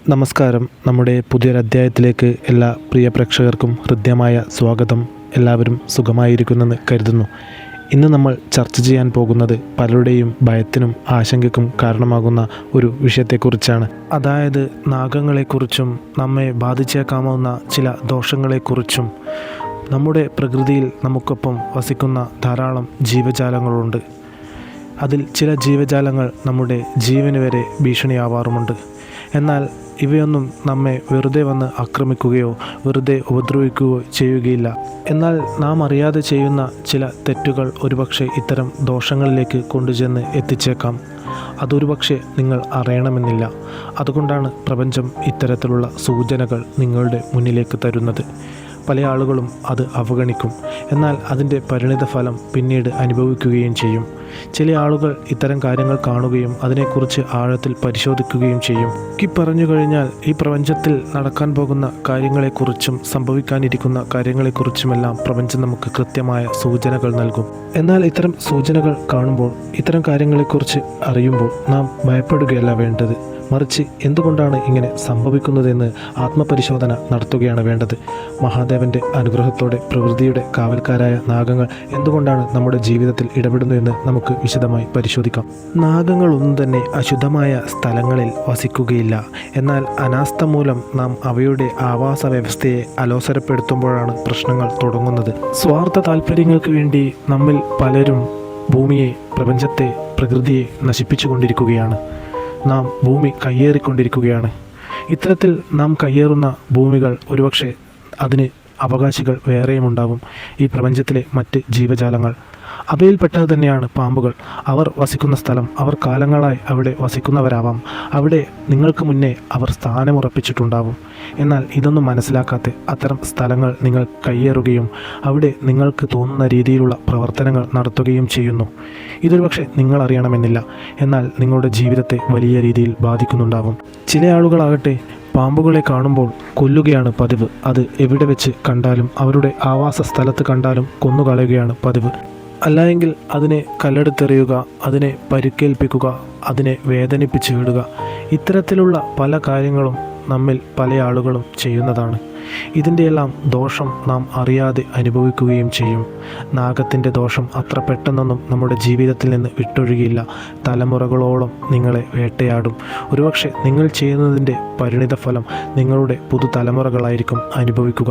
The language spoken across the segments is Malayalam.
നമസ്കാരം. നമ്മുടെ പുതിയൊരധ്യായത്തിലേക്ക് എല്ലാ പ്രിയ പ്രേക്ഷകർക്കും ഹൃദ്യമായ സ്വാഗതം. എല്ലാവരും സുഖമായിരിക്കുന്നെന്ന് കരുതുന്നു. ഇന്ന് നമ്മൾ ചർച്ച ചെയ്യാൻ പോകുന്നത് പലരുടെയും ഭയത്തിനും ആശങ്കയ്ക്കും കാരണമാകുന്ന ഒരു വിഷയത്തെക്കുറിച്ചാണ്. അതായത് നാഗങ്ങളെക്കുറിച്ചും നമ്മെ ബാധിച്ചേക്കാവുന്ന ചില ദോഷങ്ങളെക്കുറിച്ചും. നമ്മുടെ പ്രകൃതിയിൽ നമുക്കൊപ്പം വസിക്കുന്ന ധാരാളം ജീവജാലങ്ങളുണ്ട്. അതിൽ ചില ജീവജാലങ്ങൾ നമ്മുടെ ജീവന് വരെ ഭീഷണിയാവാറുമുണ്ട്. എന്നാൽ ഇവയൊന്നും നമ്മെ വെറുതെ വന്ന് ആക്രമിക്കുകയോ വെറുതെ ഉപദ്രവിക്കുകയോ ചെയ്യുകയില്ല. എന്നാൽ നാം അറിയാതെ ചെയ്യുന്ന ചില തെറ്റുകൾ ഒരുപക്ഷെ ഇത്തരം ദോഷങ്ങളിലേക്ക് കൊണ്ടുചെന്ന് എത്തിച്ചേക്കാം. അതൊരുപക്ഷെ നിങ്ങൾ അറിയണമെന്നില്ല. അതുകൊണ്ടാണ് പ്രപഞ്ചം ഇത്തരത്തിലുള്ള സൂചനകൾ നിങ്ങളുടെ മുന്നിലേക്ക് തരുന്നത്. പല ആളുകളും അത് അവഗണിക്കും. എന്നാൽ അതിൻ്റെ പരിണിതഫലം പിന്നീട് അനുഭവിക്കുകയും ചെയ്യും. ചില ആളുകൾ ഇത്തരം കാര്യങ്ങൾ കാണുകയും അതിനെക്കുറിച്ച് ആഴത്തിൽ പരിശോധിക്കുകയും ചെയ്യും. പറഞ്ഞു കഴിഞ്ഞാൽ ഈ പ്രപഞ്ചത്തിൽ നടക്കാൻ പോകുന്ന കാര്യങ്ങളെക്കുറിച്ചും സംഭവിക്കാനിരിക്കുന്ന കാര്യങ്ങളെക്കുറിച്ചുമെല്ലാം പ്രപഞ്ചം നമുക്ക് കൃത്യമായ സൂചനകൾ നൽകും. എന്നാൽ ഇത്തരം സൂചനകൾ കാണുമ്പോൾ, ഇത്തരം കാര്യങ്ങളെക്കുറിച്ച് അറിയുമ്പോൾ നാം ഭയപ്പെടുകയല്ല വേണ്ടത്. മറിച്ച് എന്തുകൊണ്ടാണ് ഇങ്ങനെ സംഭവിക്കുന്നതെന്ന് ആത്മപരിശോധന നടത്തുകയാണ് വേണ്ടത്. മഹാദേവൻ്റെ അനുഗ്രഹത്തോടെ പ്രകൃതിയുടെ കാവൽക്കാരായ നാഗങ്ങൾ എന്തുകൊണ്ടാണ് നമ്മുടെ ജീവിതത്തിൽ ഇടപെടുന്നു എന്ന് നമുക്ക് വിശദമായി പരിശോധിക്കാം. നാഗങ്ങളൊന്നും തന്നെ അശുദ്ധമായ സ്ഥലങ്ങളിൽ വസിക്കുകയില്ല. എന്നാൽ അനാസ്ഥ മൂലം നാം അവയുടെ ആവാസ വ്യവസ്ഥയെ അലോസരപ്പെടുത്തുമ്പോഴാണ് പ്രശ്നങ്ങൾ തുടങ്ങുന്നത്. സ്വാർത്ഥ താല്പര്യങ്ങൾക്ക് വേണ്ടി നമ്മിൽ പലരും ഭൂമിയെ, പ്രപഞ്ചത്തെ, പ്രകൃതിയെ നശിപ്പിച്ചുകൊണ്ടിരിക്കുകയാണ്. നാം ഭൂമി കയ്യേറിക്കൊണ്ടിരിക്കുകയാണ്. ഇത്തരത്തിൽ നാം കയ്യേറുന്ന ഭൂമികൾ ഒരുപക്ഷെ അതിന് അവകാശികൾ വേറെയുമുണ്ടാകും. ഈ പ്രപഞ്ചത്തിലെ മറ്റ് ജീവജാലങ്ങൾ, അവയിൽപ്പെട്ടത് തന്നെയാണ് പാമ്പുകൾ. അവർ വസിക്കുന്ന സ്ഥലം, അവർ കാലങ്ങളായി അവിടെ വസിക്കുന്നവരാവാം. അവിടെ നിങ്ങൾക്ക് മുന്നേ അവർ സ്ഥാനമുറപ്പിച്ചിട്ടുണ്ടാവും. എന്നാൽ ഇതൊന്നും മനസ്സിലാക്കാതെ അത്തരം സ്ഥലങ്ങൾ നിങ്ങൾ കയ്യേറുകയും അവിടെ നിങ്ങൾക്ക് തോന്നുന്ന രീതിയിലുള്ള പ്രവർത്തനങ്ങൾ നടത്തുകയും ചെയ്യുന്നു. ഇതൊരുപക്ഷെ നിങ്ങൾ അറിയണമെന്നില്ല. എന്നാൽ നിങ്ങളുടെ ജീവിതത്തെ വലിയ രീതിയിൽ ബാധിക്കുന്നുണ്ടാവും. ചില ആളുകളാകട്ടെ പാമ്പുകളെ കാണുമ്പോൾ കൊല്ലുകയാണ് പതിവ്. അത് എവിടെ വെച്ച് കണ്ടാലും, അവരുടെ ആവാസ സ്ഥലത്ത് കണ്ടാലും കൊന്നുകളയുകയാണ് പതിവ്. അല്ലായെങ്കിൽ അതിനെ കല്ലെടുത്തെറിയുക, അതിനെ പരിക്കേൽപ്പിക്കുക, അതിനെ വേദനിപ്പിച്ച് വിടുക. ഇത്തരത്തിലുള്ള പല കാര്യങ്ങളും നമ്മിൽ പല ആളുകളും ചെയ്യുന്നതാണ്. ഇതിൻ്റെയെല്ലാം ദോഷം നാം അറിയാതെ അനുഭവിക്കുകയും ചെയ്യും. നാഗത്തിൻ്റെ ദോഷം അത്ര പെട്ടെന്നൊന്നും നമ്മുടെ ജീവിതത്തിൽ നിന്ന് വിട്ടൊഴുകിയില്ല. തലമുറകളോളം നിങ്ങളെ വേട്ടയാടും. ഒരുപക്ഷെ നിങ്ങൾ ചെയ്യുന്നതിൻ്റെ പരിണിതഫലം നിങ്ങളുടെ പുതുതലമുറകളായിരിക്കും അനുഭവിക്കുക.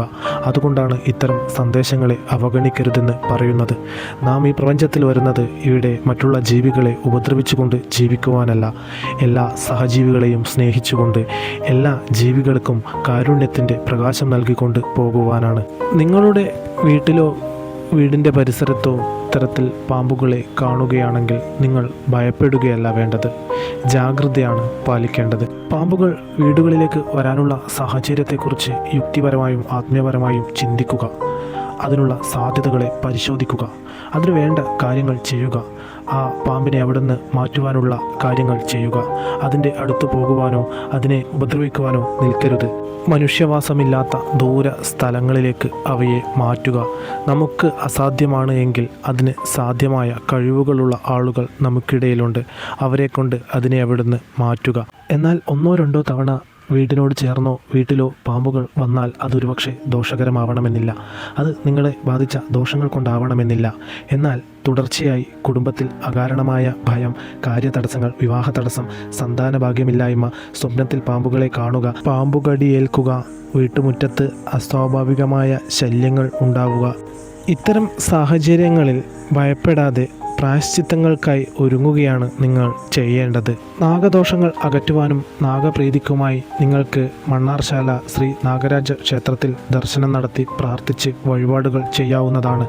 അതുകൊണ്ടാണ് ഇത്തരം സന്ദേശങ്ങളെ അവഗണിക്കരുതെന്ന് പറയുന്നത്. നാം ഈ പ്രപഞ്ചത്തിൽ വരുന്നത് ഇവിടെ മറ്റുള്ള ജീവികളെ ഉപദ്രവിച്ചുകൊണ്ട് ജീവിക്കുവാനല്ല, എല്ലാ സഹജീവികളെയും സ്നേഹിച്ചുകൊണ്ട് എല്ലാ ജീവികൾക്കും കാരുണ്യത്തിൻ്റെ പ്രകാശം നൽകിക്കൊണ്ട് പോകുവാനാണ്. നിങ്ങളുടെ വീട്ടിലോ വീടിൻ്റെ പരിസരത്തോ ഇത്തരത്തിൽ പാമ്പുകളെ കാണുകയാണെങ്കിൽ നിങ്ങൾ ഭയപ്പെടുകയല്ല വേണ്ടത്, ജാഗ്രതയാണ് പാലിക്കേണ്ടത്. പാമ്പുകൾ വീടുകളിലേക്ക് വരാനുള്ള സാഹചര്യത്തെക്കുറിച്ച് യുക്തിപരമായും ആത്മീയപരമായും ചിന്തിക്കുക. അതിനുള്ള സാധ്യതകളെ പരിശോധിക്കുക. അതിനു വേണ്ട കാര്യങ്ങൾ ചെയ്യുക. ആ പാമ്പിനെ അവിടെ നിന്ന് മാറ്റുവാനുള്ള കാര്യങ്ങൾ ചെയ്യുക. അതിൻ്റെ അടുത്ത് പോകുവാനോ അതിനെ ഉപദ്രവിക്കുവാനോ നിൽക്കരുത്. മനുഷ്യവാസമില്ലാത്ത ദൂര സ്ഥലങ്ങളിലേക്ക് അവയെ മാറ്റുക. നമുക്ക് അസാധ്യമാണ് എങ്കിൽ അതിന് സാധ്യമായ കഴിവുകളുള്ള ആളുകൾ നമുക്കിടയിലുണ്ട്. അവരെ കൊണ്ട് അതിനെ അവിടെ നിന്ന് മാറ്റുക. എന്നാൽ ഒന്നോ രണ്ടോ തവണ വീടിനോട് ചേർന്നോ വീട്ടിലോ പാമ്പുകൾ വന്നാൽ അതൊരുപക്ഷെ ദോഷകരമാവണമെന്നില്ല. അത് നിങ്ങളെ ബാധിച്ച ദോഷങ്ങൾ കൊണ്ടാവണമെന്നില്ല. എന്നാൽ തുടർച്ചയായി കുടുംബത്തിൽ അകാരണമായ ഭയം, കാര്യതടസ്സങ്ങൾ, വിവാഹ തടസ്സം, സന്താനഭാഗ്യമില്ലായ്മ, സ്വപ്നത്തിൽ പാമ്പുകളെ കാണുക, പാമ്പുകടിയേൽക്കുക, വീട്ടുമുറ്റത്ത് അസ്വാഭാവികമായ ശല്യങ്ങൾ ഉണ്ടാവുക. ഇത്തരം സാഹചര്യങ്ങളിൽ ഭയപ്പെടാതെ പ്രായശ്ചിത്തങ്ങൾക്കായി ഒരുങ്ങുകയാണ് നിങ്ങൾ ചെയ്യേണ്ടത്. നാഗദോഷങ്ങൾ അകറ്റുവാനും നാഗപ്രീതിക്കുമായി നിങ്ങൾക്ക് മണ്ണാർശാല ശ്രീ നാഗരാജ ക്ഷേത്രത്തിൽ ദർശനം നടത്തി പ്രാർത്ഥിച്ച് വഴിപാടുകൾ ചെയ്യാവുന്നതാണ്.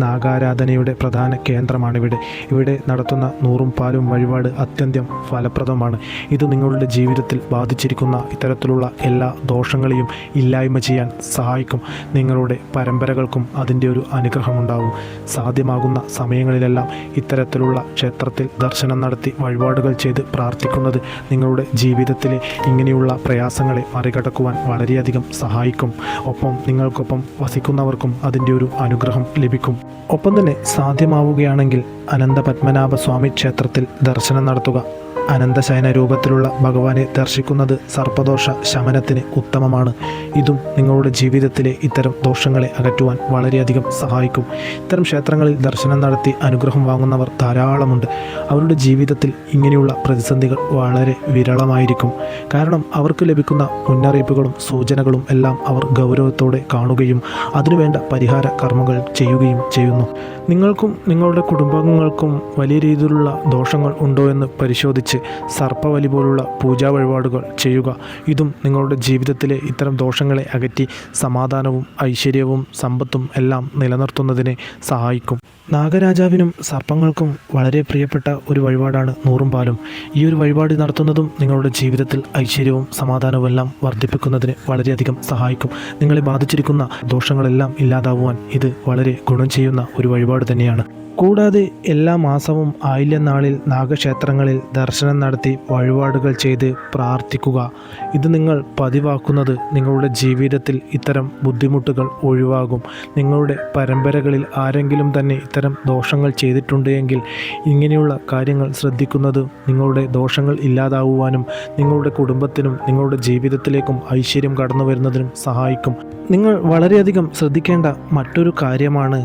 നാഗാരാധനയുടെ പ്രധാന കേന്ദ്രമാണിവിടെ. ഇവിടെ നടത്തുന്ന നൂറും പാലും വഴിപാട് അത്യന്തം ഫലപ്രദമാണ്. ഇത് നിങ്ങളുടെ ജീവിതത്തിൽ ബാധിച്ചിരിക്കുന്ന ഇത്തരത്തിലുള്ള എല്ലാ ദോഷങ്ങളെയും ഇല്ലായ്മ ചെയ്യാൻ സഹായിക്കും. നിങ്ങളുടെ പരമ്പരകൾക്കും അതിൻ്റെ ഒരു അനുഗ്രഹമുണ്ടാവും. സാധ്യമാകുന്ന സമയങ്ങളിലെല്ലാം ഇത്തരത്തിലുള്ള ക്ഷേത്രത്തിൽ ദർശനം നടത്തി വഴിപാടുകൾ ചെയ്ത് പ്രാർത്ഥിക്കുന്നത് നിങ്ങളുടെ ജീവിതത്തിലെ ഇങ്ങനെയുള്ള പ്രയാസങ്ങളെ മറികടക്കുവാൻ വളരെയധികം സഹായിക്കും. ഒപ്പം നിങ്ങൾക്കൊപ്പം വസിക്കുന്നവർക്കും അതിൻ്റെ ഒരു അനുഗ്രഹം ലഭിക്കും. ഒപ്പം തന്നെ സാധ്യമാവുകയാണെങ്കിൽ അനന്തപത്മനാഭ സ്വാമി ക്ഷേത്രത്തിൽ ദർശനം നടത്തുക. അനന്തശയന രൂപത്തിലുള്ള ഭഗവാനെ ദർശിക്കുന്നത് സർപ്പദോഷ ശമനത്തിന് ഉത്തമമാണ്. ഇതും നിങ്ങളുടെ ജീവിതത്തിലെ ഇത്തരം ദോഷങ്ങളെ അകറ്റുവാൻ വളരെയധികം സഹായിക്കും. ഇത്തരം ക്ഷേത്രങ്ങളിൽ ദർശനം നടത്തി അനുഗ്രഹം വാങ്ങുന്നവർ ധാരാളമുണ്ട്. അവരുടെ ജീവിതത്തിൽ ഇങ്ങനെയുള്ള പ്രതിസന്ധികൾ വളരെ വിരളമായിരിക്കും. കാരണം അവർക്ക് ലഭിക്കുന്ന മുന്നറിയിപ്പുകളും സൂചനകളും എല്ലാം അവർ ഗൗരവത്തോടെ കാണുകയും അതിനുവേണ്ട പരിഹാര കർമ്മങ്ങൾ ചെയ്യുകയും ചെയ്യുന്നു. നിങ്ങൾക്കും നിങ്ങളുടെ കുടുംബാംഗങ്ങൾക്കും വലിയ രീതിയിലുള്ള ദോഷങ്ങൾ ഉണ്ടോ എന്ന് പരിശോധിച്ച് സർപ്പബലി പോലുള്ള പൂജാ വഴിപാടുകൾ ചെയ്യുക. ഇതും നിങ്ങളുടെ ജീവിതത്തിലെ ഇത്തരം ദോഷങ്ങളെ അകറ്റി സമാധാനവും ഐശ്വര്യവും സമ്പത്തും എല്ലാം നിലനിർത്തുന്നതിനെ സഹായിക്കും. നാഗരാജാവിനും സർപ്പങ്ങൾക്കും വളരെ പ്രിയപ്പെട്ട ഒരു വഴിപാടാണ് നൂറും പാലും. ഈ ഒരു വഴിപാട് നടത്തുന്നതും നിങ്ങളുടെ ജീവിതത്തിൽ ഐശ്വര്യവും സമാധാനവും എല്ലാം വർദ്ധിപ്പിക്കുന്നതിന് വളരെയധികം സഹായിക്കും. നിങ്ങളെ ബാധിച്ചിരിക്കുന്ന ദോഷങ്ങളെല്ലാം ഇല്ലാതാവുവാൻ ഇത് വളരെ ഗുണം ചെയ്യുന്ന ഒരു വഴിപാട് തന്നെയാണ്. കൂടാതെ എല്ലാ മാസവും ആയില്യനാളിൽ നാഗക്ഷേത്രങ്ങളിൽ ദർശനം നടത്തി വഴിപാടുകൾ ചെയ്ത് പ്രാർത്ഥിക്കുക. ഇത് നിങ്ങൾ പതിവാക്കുന്നത് നിങ്ങളുടെ ജീവിതത്തിൽ ഇത്തരം ബുദ്ധിമുട്ടുകൾ ഒഴിവാകും. നിങ്ങളുടെ പരമ്പരകളിൽ ആരെങ്കിലും തന്നെ ഇത്തരം ദോഷങ്ങൾ ചെയ്തിട്ടുണ്ടെങ്കിൽ ഇങ്ങനെയുള്ള കാര്യങ്ങൾ ശ്രദ്ധിക്കുന്നത് നിങ്ങളുടെ ദോഷങ്ങൾ ഇല്ലാതാവുവാനും നിങ്ങളുടെ കുടുംബത്തിനും നിങ്ങളുടെ ജീവിതത്തിലേക്കും ഐശ്വര്യം കടന്നു വരുന്നതിനും സഹായിക്കും. നിങ്ങൾ വളരെയധികം ശ്രദ്ധിക്കേണ്ട മറ്റൊരു കാര്യമാണ്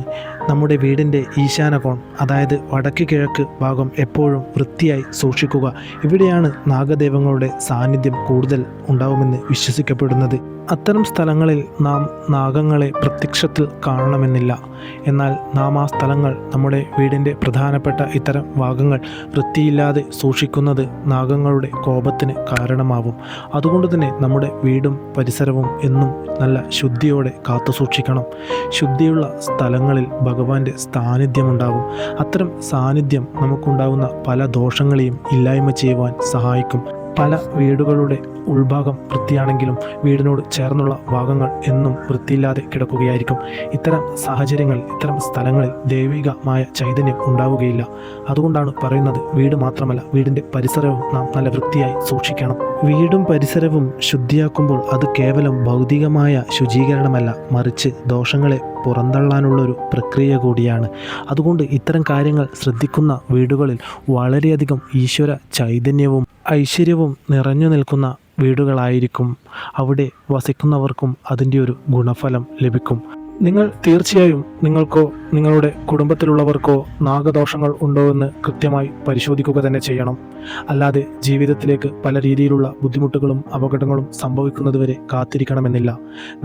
നമ്മുടെ വീടിൻ്റെ ഈശാനകോൺ, അതായത് വടക്ക് കിഴക്ക് ഭാഗം എപ്പോഴും വൃത്തിയായി സൂക്ഷിക്കുക. ഇവിടെയാണ് നാഗദൈവങ്ങളുടെ സാന്നിധ്യം കൂടുതൽ ഉണ്ടാവുമെന്ന് വിശ്വസിക്കപ്പെടുന്നത്. അത്തരം സ്ഥലങ്ങളിൽ നാം നാഗങ്ങളെ പ്രത്യക്ഷത്തിൽ കാണണമെന്നില്ല. എന്നാൽ നാം ആ സ്ഥലങ്ങൾ നമ്മുടെ വീടിൻ്റെ പ്രധാനപ്പെട്ട ഇത്തരം ഭാഗങ്ങൾ വൃത്തിയില്ലാതെ സൂക്ഷിക്കുന്നത് നാഗങ്ങളുടെ കോപത്തിന് കാരണമാവും. അതുകൊണ്ട് തന്നെ നമ്മുടെ വീടും പരിസരവും എന്നും നല്ല ശുദ്ധിയോടെ കാത്തു സൂക്ഷിക്കണം. ശുദ്ധിയുള്ള സ്ഥലങ്ങളിൽ ഭഗവാന്റെ സാന്നിധ്യമുണ്ടാകും. അത്തരം സാന്നിധ്യം നമുക്കുണ്ടാകുന്ന പല ദോഷങ്ങളെയും ഇല്ലായ്മ ചെയ്യുവാൻ സഹായിക്കും. പല വീടുകളുടെ ഉൾഭാഗം വൃത്തിയാണെങ്കിലും വീടിനോട് ചേർന്നുള്ള ഭാഗങ്ങൾ എന്നും വൃത്തിയില്ലാതെ കിടക്കുകയായിരിക്കും. ഇത്തരം സാഹചര്യങ്ങളിൽ ഇത്തരം സ്ഥലങ്ങളിൽ ദൈവികമായ ചൈതന്യം ഉണ്ടാവുകയില്ല. അതുകൊണ്ടാണ് പറയുന്നത് വീട് മാത്രമല്ല വീടിൻ്റെ പരിസരവും നാം നല്ല വൃത്തിയായി സൂക്ഷിക്കണം. വീടും പരിസരവും ശുദ്ധിയാക്കുമ്പോൾ അത് കേവലം ഭൗതികമായ ശുചീകരണമല്ല, മറിച്ച് ദോഷങ്ങളെ പുറന്തള്ളാനുള്ളൊരു പ്രക്രിയ കൂടിയാണ്. അതുകൊണ്ട് ഇത്തരം കാര്യങ്ങൾ ശ്രദ്ധിക്കുന്ന വീടുകളിൽ വളരെയധികം ഈശ്വര ചൈതന്യവും ഐശ്വര്യവും നിറഞ്ഞു നിൽക്കുന്ന വീടുകളായിരിക്കും. അവിടെ വസിക്കുന്നവർക്കും അതിൻ്റെ ഒരു ഗുണഫലം ലഭിക്കും. നിങ്ങൾ തീർച്ചയായും നിങ്ങൾക്കോ നിങ്ങളുടെ കുടുംബത്തിലുള്ളവർക്കോ നാഗദോഷങ്ങൾ ഉണ്ടോ എന്ന് കൃത്യമായി പരിശോധിക്കുക തന്നെ ചെയ്യണം. അല്ലാതെ ജീവിതത്തിലേക്ക് പല രീതിയിലുള്ള ബുദ്ധിമുട്ടുകളും അപകടങ്ങളും സംഭവിക്കുന്നതുവരെ കാത്തിരിക്കണമെന്നില്ല.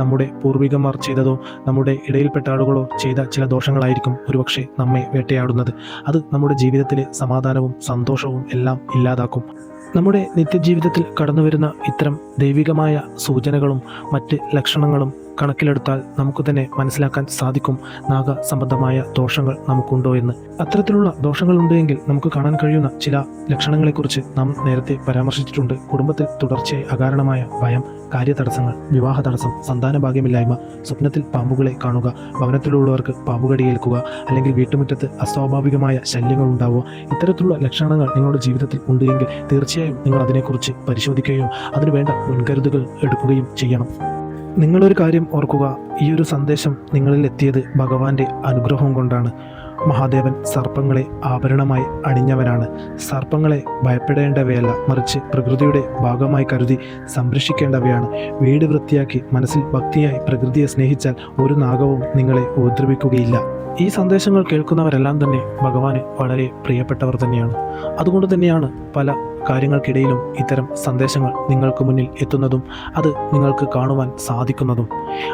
നമ്മുടെ പൂർവികന്മാർ ചെയ്തതോ നമ്മുടെ ഇടയിൽപ്പെട്ട ആളുകളോ ചെയ്ത ചില ദോഷങ്ങളായിരിക്കും ഒരുപക്ഷെ നമ്മെ വേട്ടയാടുന്നത്. അത് നമ്മുടെ ജീവിതത്തിലെ സമാധാനവും സന്തോഷവും എല്ലാം ഇല്ലാതാക്കും. നമ്മുടെ നിത്യജീവിതത്തിൽ കടന്നുവരുന്ന ഇത്തരം ദൈവികമായ സൂചനകളും മറ്റ് ലക്ഷണങ്ങളും കണക്കിലെടുത്താൽ നമുക്ക് തന്നെ മനസ്സിലാക്കാൻ സാധിക്കും നാഗസംബന്ധമായ ദോഷങ്ങൾ നമുക്കുണ്ടോ എന്ന്. അത്തരത്തിലുള്ള ദോഷങ്ങളുണ്ടെങ്കിൽ നമുക്ക് കാണാൻ കഴിയുന്ന ചില ലക്ഷണങ്ങളെക്കുറിച്ച് നാം നേരത്തെ പരാമർശിച്ചിട്ടുണ്ട്. കുടുംബത്തിൽ തുടർച്ചയായി അകാരണമായ ഭയം, കാര്യതടസ്സങ്ങൾ, വിവാഹ തടസ്സം, സന്താന ഭാഗ്യമില്ലായ്മ, സ്വപ്നത്തിൽ പാമ്പുകളെ കാണുക, ഭവനത്തിലുള്ളവർക്ക് പാമ്പുകടിയേൽക്കുക, അല്ലെങ്കിൽ വീട്ടുമുറ്റത്ത് അസ്വാഭാവികമായ ശല്യങ്ങൾ ഉണ്ടാവുക. ഇത്തരത്തിലുള്ള ലക്ഷണങ്ങൾ നിങ്ങളുടെ ജീവിതത്തിൽ ഉണ്ടെങ്കിൽ തീർച്ചയായും നിങ്ങൾ അതിനെക്കുറിച്ച് പരിശോധിക്കുകയും അതിനുവേണ്ട മുൻകരുതലുകൾ എടുക്കുകയും ചെയ്യണം. നിങ്ങളൊരു കാര്യം ഓർക്കുക, ഈ ഒരു സന്ദേശം നിങ്ങളിൽ എത്തിയത് ഭഗവാന്റെ അനുഗ്രഹം കൊണ്ടാണ്. മഹാദേവൻ സർപ്പങ്ങളെ ആഭരണമായി അണിഞ്ഞവനാണ്. സർപ്പങ്ങളെ ഭയപ്പെടേണ്ടവയല്ല, മറിച്ച് പ്രകൃതിയുടെ ഭാഗമായി കരുതി സംരക്ഷിക്കേണ്ടവയാണ്. വീട് വൃത്തിയാക്കി മനസ്സിൽ ഭക്തിയായി പ്രകൃതിയെ സ്നേഹിച്ചാൽ ഒരു നാഗവും നിങ്ങളെ ഉപദ്രവിക്കുകയില്ല. ഈ സന്ദേശങ്ങൾ കേൾക്കുന്നവരെല്ലാം തന്നെ ഭഗവാന് വളരെ പ്രിയപ്പെട്ടവർ തന്നെയാണ്. അതുകൊണ്ട് തന്നെയാണ് പല കാര്യങ്ങൾക്കിടയിലും ഇത്തരം സന്ദേശങ്ങൾ നിങ്ങൾക്ക് മുന്നിൽ എത്തുന്നതും അത് നിങ്ങൾക്ക് കാണുവാൻ സാധിക്കുന്നതും.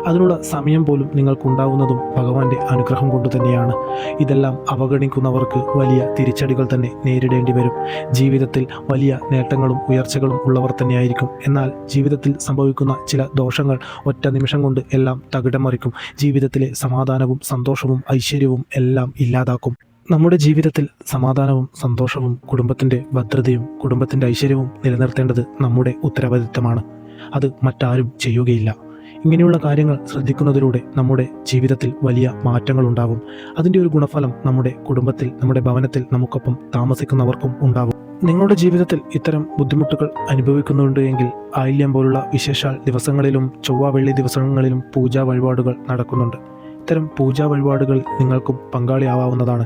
അതിനുള്ള സമയം പോലും നിങ്ങൾക്കുണ്ടാവുന്നതും ഭഗവാന്റെ അനുഗ്രഹം കൊണ്ട് തന്നെയാണ്. ഇതെല്ലാം അവഗണിക്കുന്നവർക്ക് വലിയ തിരിച്ചടികൾ തന്നെ നേരിടേണ്ടി വരും. ജീവിതത്തിൽ വലിയ നേട്ടങ്ങളും ഉയർച്ചകളും ഉള്ളവർ തന്നെയായിരിക്കും. എന്നാൽ ജീവിതത്തിൽ സംഭവിക്കുന്ന ചില ദോഷങ്ങൾ ഒറ്റ നിമിഷം കൊണ്ട് എല്ലാം തകിടം മറിക്കും. ജീവിതത്തിലെ സമാധാനവും സന്തോഷവും ഐശ്വര്യവും എല്ലാം ഇല്ലാതാക്കും. നമ്മുടെ ജീവിതത്തിൽ സമാധാനവും സന്തോഷവും കുടുംബത്തിൻ്റെ ഭദ്രതയും കുടുംബത്തിൻ്റെ ഐശ്വര്യവും നിലനിർത്തേണ്ടത് നമ്മുടെ ഉത്തരവാദിത്തമാണ്. അത് മറ്റാരും ചെയ്യുകയില്ല. ഇങ്ങനെയുള്ള കാര്യങ്ങൾ ശ്രദ്ധിക്കുന്നതിലൂടെ നമ്മുടെ ജീവിതത്തിൽ വലിയ മാറ്റങ്ങൾ ഉണ്ടാകും. അതിൻ്റെ ഒരു ഗുണഫലം നമ്മുടെ കുടുംബത്തിൽ, നമ്മുടെ ഭവനത്തിൽ നമുക്കൊപ്പം താമസിക്കുന്നവർക്കും ഉണ്ടാകും. നിങ്ങളുടെ ജീവിതത്തിൽ ഇത്തരം ബുദ്ധിമുട്ടുകൾ അനുഭവിക്കുന്നുണ്ട് എങ്കിൽ ആയില്യം പോലുള്ള വിശേഷാൽ ദിവസങ്ങളിലും ചൊവ്വ വെള്ളി ദിവസങ്ങളിലും പൂജാ വഴിപാടുകൾ നടക്കുന്നുണ്ട്. ഇത്തരം പൂജാ വഴിപാടുകൾ നിങ്ങൾക്കും പങ്കാളിയാവാവുന്നതാണ്.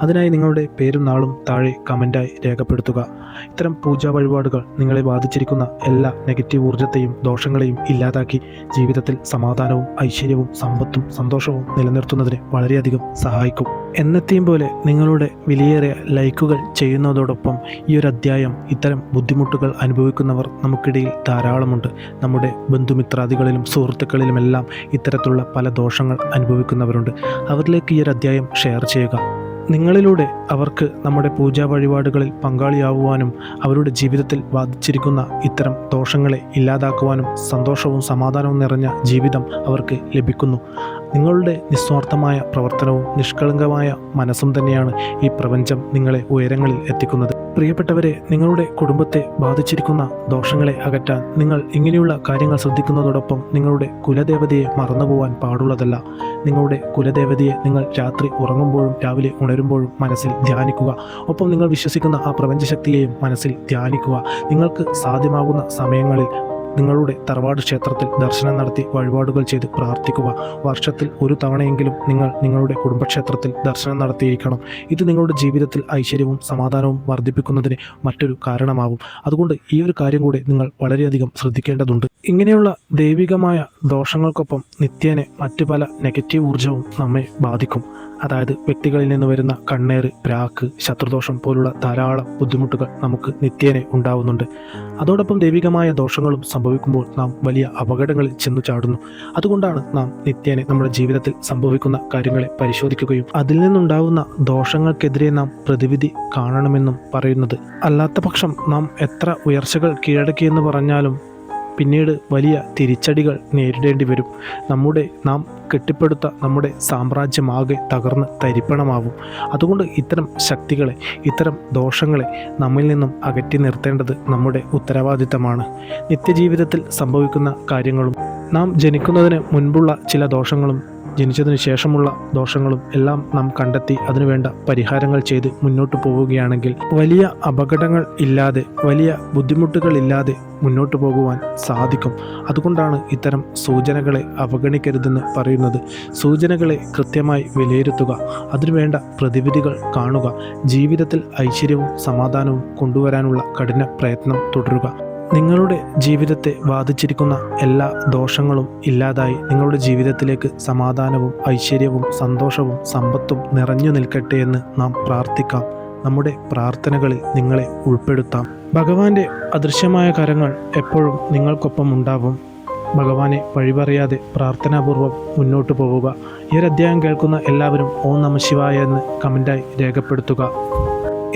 അതിനായി നിങ്ങളുടെ പേരും നാളും താഴെ കമൻറ്റായി രേഖപ്പെടുത്തുക. ഇത്തരം പൂജാ വഴിപാടുകൾ നിങ്ങളെ ബാധിച്ചിരിക്കുന്ന എല്ലാ നെഗറ്റീവ് ഊർജ്ജത്തെയും ദോഷങ്ങളെയും ഇല്ലാതാക്കി ജീവിതത്തിൽ സമാധാനവും ഐശ്വര്യവും സമ്പത്തും സന്തോഷവും നിലനിർത്തുന്നതിന് വളരെയധികം സഹായിക്കും. എന്നത്തെയും പോലെ നിങ്ങളുടെ വിലയേറിയ ലൈക്കുകൾ ചെയ്യുന്നതോടൊപ്പം ഈ ഒരു അധ്യായം ഇത്തരം ബുദ്ധിമുട്ടുകൾ അനുഭവിക്കുന്നവർ നമുക്കിടയിൽ ധാരാളമുണ്ട്. നമ്മുടെ ബന്ധുമിത്രാദികളിലും സുഹൃത്തുക്കളിലുമെല്ലാം ഇത്തരത്തിലുള്ള പല ദോഷങ്ങൾ അനുഭവിക്കുന്നവരുണ്ട്. അവരിലേക്ക് ഈ ഒരു അധ്യായം ഷെയർ ചെയ്യുക. നിങ്ങളിലൂടെ അവർക്ക് നമ്മുടെ പൂജാ വഴിപാടുകളിൽ പങ്കാളിയാവുവാനും അവരുടെ ജീവിതത്തിൽ ബാധിച്ചിരിക്കുന്ന ഇത്തരം ദോഷങ്ങളെ ഇല്ലാതാക്കുവാനും സന്തോഷവും സമാധാനവും നിറഞ്ഞ ജീവിതം അവർക്ക് ലഭിക്കുന്നു. നിങ്ങളുടെ നിസ്വാർത്ഥമായ പ്രവർത്തനവും നിഷ്കളങ്കമായ മനസ്സും തന്നെയാണ് ഈ പ്രപഞ്ചം നിങ്ങളെ ഉയരങ്ങളിൽ എത്തിക്കുന്നത്. പ്രിയപ്പെട്ടവരെ, നിങ്ങളുടെ കുടുംബത്തെ ബാധിച്ചിരിക്കുന്ന ദോഷങ്ങളെ അകറ്റാൻ നിങ്ങൾ ഇങ്ങനെയുള്ള കാര്യങ്ങൾ ശ്രദ്ധിക്കുന്നതോടൊപ്പം നിങ്ങളുടെ കുലദേവതയെ മറന്നുപോകാൻ പാടുള്ളതല്ല. നിങ്ങളുടെ കുലദേവതയെ നിങ്ങൾ രാത്രി ഉറങ്ങുമ്പോഴും രാവിലെ ഉണരുമ്പോഴും മനസ്സിൽ ധ്യാനിക്കുക. ഒപ്പം നിങ്ങൾ വിശ്വസിക്കുന്ന ആ പ്രപഞ്ചശക്തിയെയും മനസ്സിൽ ധ്യാനിക്കുക. നിങ്ങൾക്ക് സാധ്യമാകുന്ന സമയങ്ങളിൽ നിങ്ങളുടെ തറവാട് ക്ഷേത്രത്തിൽ ദർശനം നടത്തി വഴിപാടുകൾ ചെയ്ത് പ്രാർത്ഥിക്കുക. വർഷത്തിൽ ഒരു തവണയെങ്കിലും നിങ്ങൾ നിങ്ങളുടെ കുടുംബക്ഷേത്രത്തിൽ ദർശനം നടത്തിയിരിക്കണം. ഇത് നിങ്ങളുടെ ജീവിതത്തിൽ ഐശ്വര്യവും സമാധാനവും വർദ്ധിപ്പിക്കുന്നതിന് മറ്റൊരു കാരണമാവും. അതുകൊണ്ട് ഈ ഒരു കാര്യം കൂടി നിങ്ങൾ വളരെയധികം ശ്രദ്ധിക്കേണ്ടതുണ്ട്. ഇങ്ങനെയുള്ള ദൈവികമായ ദോഷങ്ങൾക്കൊപ്പം നിത്യേന മറ്റു പല നെഗറ്റീവ് ഊർജ്ജവും നമ്മെ ബാധിക്കും. അതായത് വ്യക്തികളിൽ നിന്ന് വരുന്ന കണ്ണേറ്, പ്രാക്ക്, ശത്രുദോഷം പോലുള്ള ധാരാളം ബുദ്ധിമുട്ടുകൾ നമുക്ക് നിത്യേന ഉണ്ടാവുന്നുണ്ട്. അതോടൊപ്പം ദൈവികമായ ദോഷങ്ങളും സംഭവിക്കുമ്പോൾ നാം വലിയ അപകടങ്ങളിൽ ചെന്നു ചാടുന്നു. അതുകൊണ്ടാണ് നാം നിത്യേന നമ്മുടെ ജീവിതത്തിൽ സംഭവിക്കുന്ന കാര്യങ്ങളെ പരിശോധിക്കുകയും അതിൽ നിന്നുണ്ടാവുന്ന ദോഷങ്ങൾക്കെതിരെ നാം പ്രതിവിധി കാണണമെന്നും പറയുന്നത്. അല്ലാത്ത പക്ഷം നാം എത്ര ഉയർച്ചകൾ കീഴടക്കിയെന്ന് പറഞ്ഞാലും പിന്നീട് വലിയ തിരിച്ചടികൾ നേരിടേണ്ടി വരും. നാം കെട്ടിപ്പടുത്ത നമ്മുടെ സാമ്രാജ്യമാകെ തകർന്ന് തരിപ്പണമാവും. അതുകൊണ്ട് ഇത്തരം ശക്തികളെ, ഇത്തരം ദോഷങ്ങളെ നമ്മിൽ നിന്നും അകറ്റി നിർത്തേണ്ടത് നമ്മുടെ ഉത്തരവാദിത്തമാണ്. നിത്യജീവിതത്തിൽ സംഭവിക്കുന്ന കാര്യങ്ങളും നാം ജനിക്കുന്നതിന് മുൻപുള്ള ചില ദോഷങ്ങളും ജനിച്ചതിന് ശേഷമുള്ള ദോഷങ്ങളും എല്ലാം നാം കണ്ടെത്തി അതിനുവേണ്ട പരിഹാരങ്ങൾ ചെയ്ത് മുന്നോട്ട് പോവുകയാണെങ്കിൽ വലിയ അപകടങ്ങൾ ഇല്ലാതെ, വലിയ ബുദ്ധിമുട്ടുകൾ ഇല്ലാതെ മുന്നോട്ട് പോകുവാൻ സാധിക്കും. അതുകൊണ്ടാണ് ഇത്തരം സൂചനകളെ അവഗണിക്കരുതെന്ന് പറയുന്നത്. സൂചനകളെ കൃത്യമായി വിലയിരുത്തുക, അതിനുവേണ്ട പ്രതിവിധികൾ കാണുക, ജീവിതത്തിൽ ഐശ്വര്യവും സമാധാനവും കൊണ്ടുവരാനുള്ള കഠിന പ്രയത്നം തുടരുക. നിങ്ങളുടെ ജീവിതത്തെ ബാധിച്ചിരിക്കുന്ന എല്ലാ ദോഷങ്ങളും ഇല്ലാതായി നിങ്ങളുടെ ജീവിതത്തിലേക്ക് സമാധാനവും ഐശ്വര്യവും സന്തോഷവും സമ്പത്തും നിറഞ്ഞു നിൽക്കട്ടെ എന്ന് നാം പ്രാർത്ഥിക്കാം. നമ്മുടെ പ്രാർത്ഥനകളിൽ നിങ്ങളെ ഉൾപ്പെടുത്താം. ഭഗവാന്റെ അദൃശ്യമായ കരങ്ങൾ എപ്പോഴും നിങ്ങൾക്കൊപ്പം ഉണ്ടാവും. ഭഗവാനെ വഴിപറയാതെ പ്രാർത്ഥനാപൂർവ്വം മുന്നോട്ട് പോവുക. ഈ ഒരു അധ്യായം കേൾക്കുന്ന എല്ലാവരും ഓം നമഃ ശിവായ എന്ന് കമൻറ്റായി രേഖപ്പെടുത്തുക.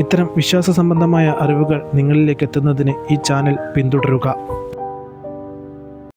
ഇത്തരം വിശ്വാസ സംബന്ധമായ അറിവുകൾ നിങ്ങളിലേക്ക് എത്തുന്നതിന് ഈ ചാനൽ പിന്തുടരുക.